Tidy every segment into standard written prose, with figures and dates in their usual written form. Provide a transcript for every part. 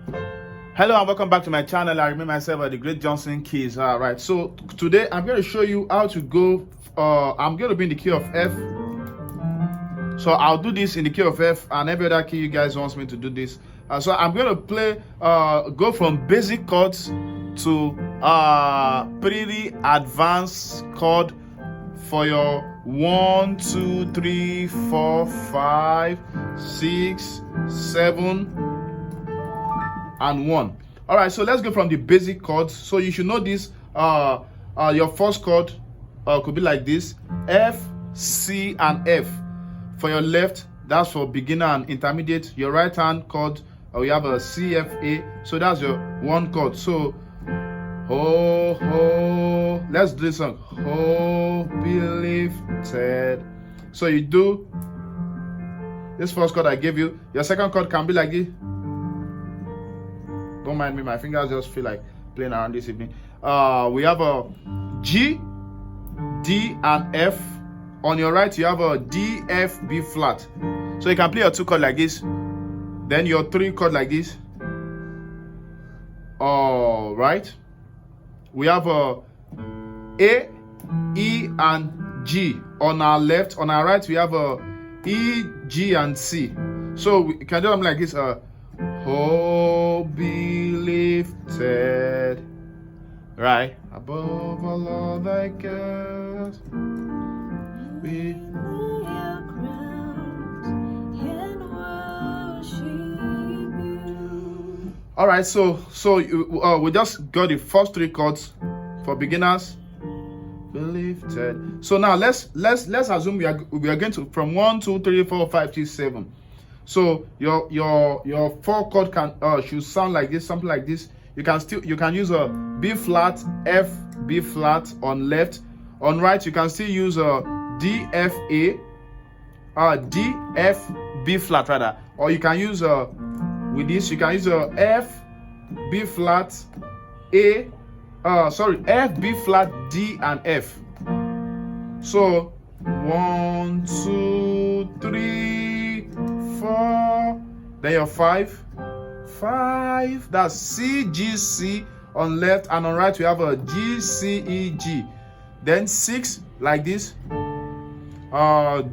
Hello and welcome back to my channel. I remain myself the great Johnsonkeyz. Alright, so today I'm going to show you how to go. I'm going to be in the key of F. So I'll do this in the key of F, and every other key you guys want me to do this. So I'm going to play, go from basic chords to pretty advanced chord for your 1, 2, 3, 4, 5, 6, 7. And 1. All right, so let's go from the basic chords. So you should know this. Your first chord could be like this: F, C, and F. For your left, that's for beginner and intermediate. Your right hand chord, we have a C, F, A. So that's your one chord. So ho ho. Let's do this song. Ho, be lifted. So you do this first chord I gave you. Your second chord can be like this. Don't mind me, my fingers just feel like playing around this evening. We have a G, D, and F. On your right, you have a D, F, B flat. So you can play your 2 chord like this, then your 3 chord like this. All right. We have a E, and G. On our left, on our right, we have a E, G, and C. So we can do them like this. Oh, be lifted, right above all other cares. We all right, so we just got the first 3 chords for beginners. Be lifted. So now let's assume we are going to from 1, 2, 3, 4, 5, 6, 7. So your 4 chord can should sound like this, something like this. You can use a B flat, F, B flat on left. On right, you can still use a D, F, A, D, F, B flat rather. Or you can use with this, you can use a F, B flat, A, F, B flat, D, and F. So 1, 2, 3, 4. Then your 5, that's C, G, C on left, and on right we have a G, C, E, G. Then 6 like this,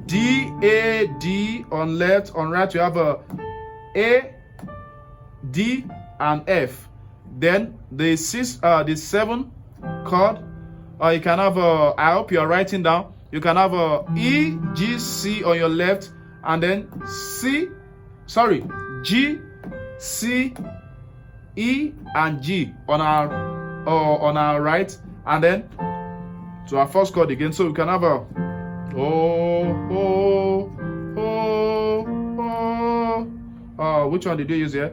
D, A, D on left, on right we have a D, and F. Then the 7 chord, you can have a, I hope you are writing down, you can have a E, G, C on your left, and then G, C, E, and G on our right, and then to our first chord again. So we can have a which one did you use here?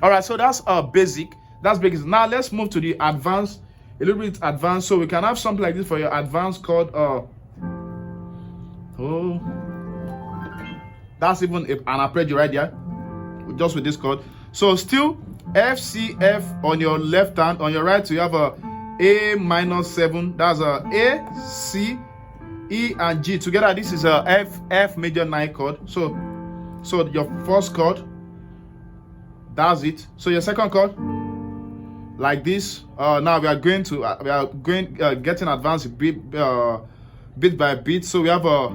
All right, so that's basic. That's basic. Now let's move to the advanced. A little bit advanced, so we can have something like this for your advanced chord. That's even an arpeggio right there, just with this chord. So still F, C, F on your left hand. On your right, you have a A minor 7. That's a C, E, and G together. This is a F major 9 chord. So your first chord, that's it. So your second chord, like this. Now we are getting advanced bit by bit. So we have a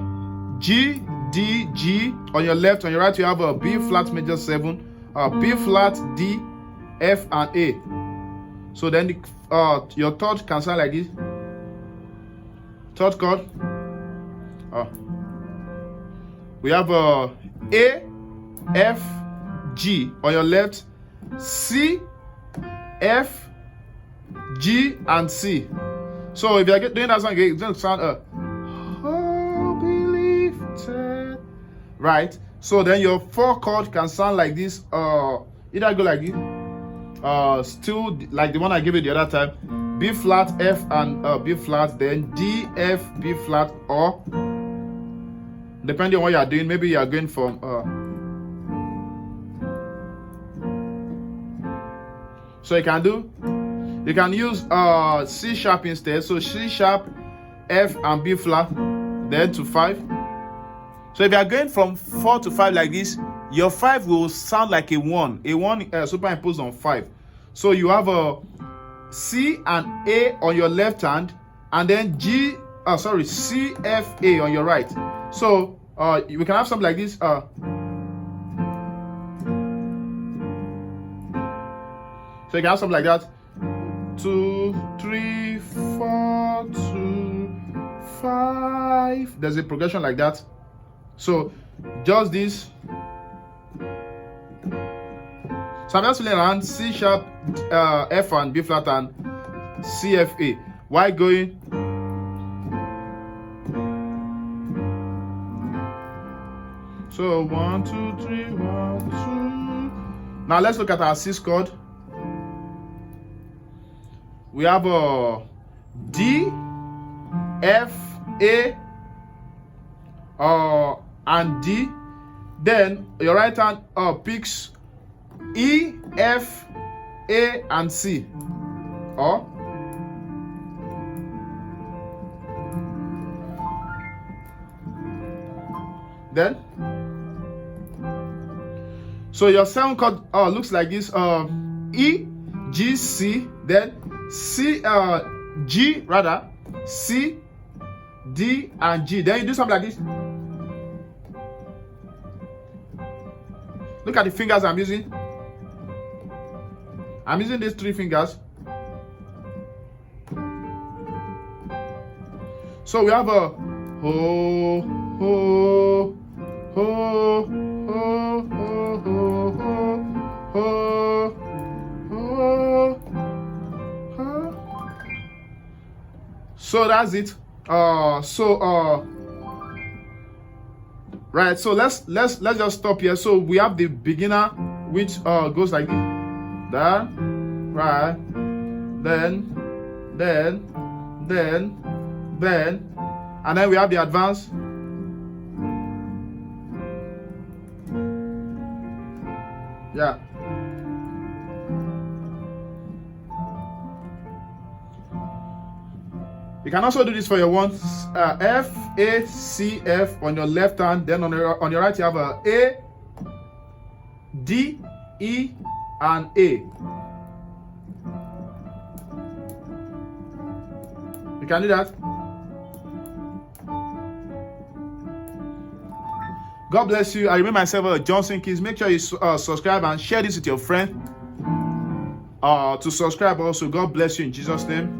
G, D, G on your left. On your right, you have a B flat major 7, B flat, D, F, and A. So then your third can sound like this. Third chord, we have a F, G on your left, C, F, G, and C. So if you're doing that song, it's going to sound right. So then your 4 chord can sound like this. Either go like this, still like the one I gave you the other time: B flat, F, and B flat, then D, F, B flat, or depending on what you are doing, maybe you are going from so you can use C sharp instead. So C sharp, F, and B flat, then to 5, So if you are going from 4 to 5 like this, your 5 will sound like a 1. A 1 superimposed on 5. So you have a C and A on your left hand, and then C, F, A on your right. So we can have something like this. So you can have something like that. 2, 3, 4, 2, 5. There's a progression like that. So just this. So I'm just playing around C sharp, F and B flat and C, F, A. Why going? So 1, 2, 3, 1, 2. Now let's look at our C chord. We have a D, F, A, and D. Then your right hand picks E, F, A, and C. Or then, so your 7 chord looks like this: E, G, C, then C, G rather, C, D, and G. Then you do something like this. Look at the fingers I'm using. I'm using these 3 fingers. So we have a ho, ho, ho, ho, ho, ho, ho, ho, ho. So that's it. Right. So let's just stop here. So we have the beginner, which goes like this. That, right, then, and then we have the advance. Yeah. You can also do this for your ones. F, A, C, F on your left hand. Then on your right you have A, D, E, and A. You can do that. God bless you. I remain myself, Johnsonkeyz. Make sure you subscribe and share this with your friend. To subscribe also. God bless you in Jesus' name.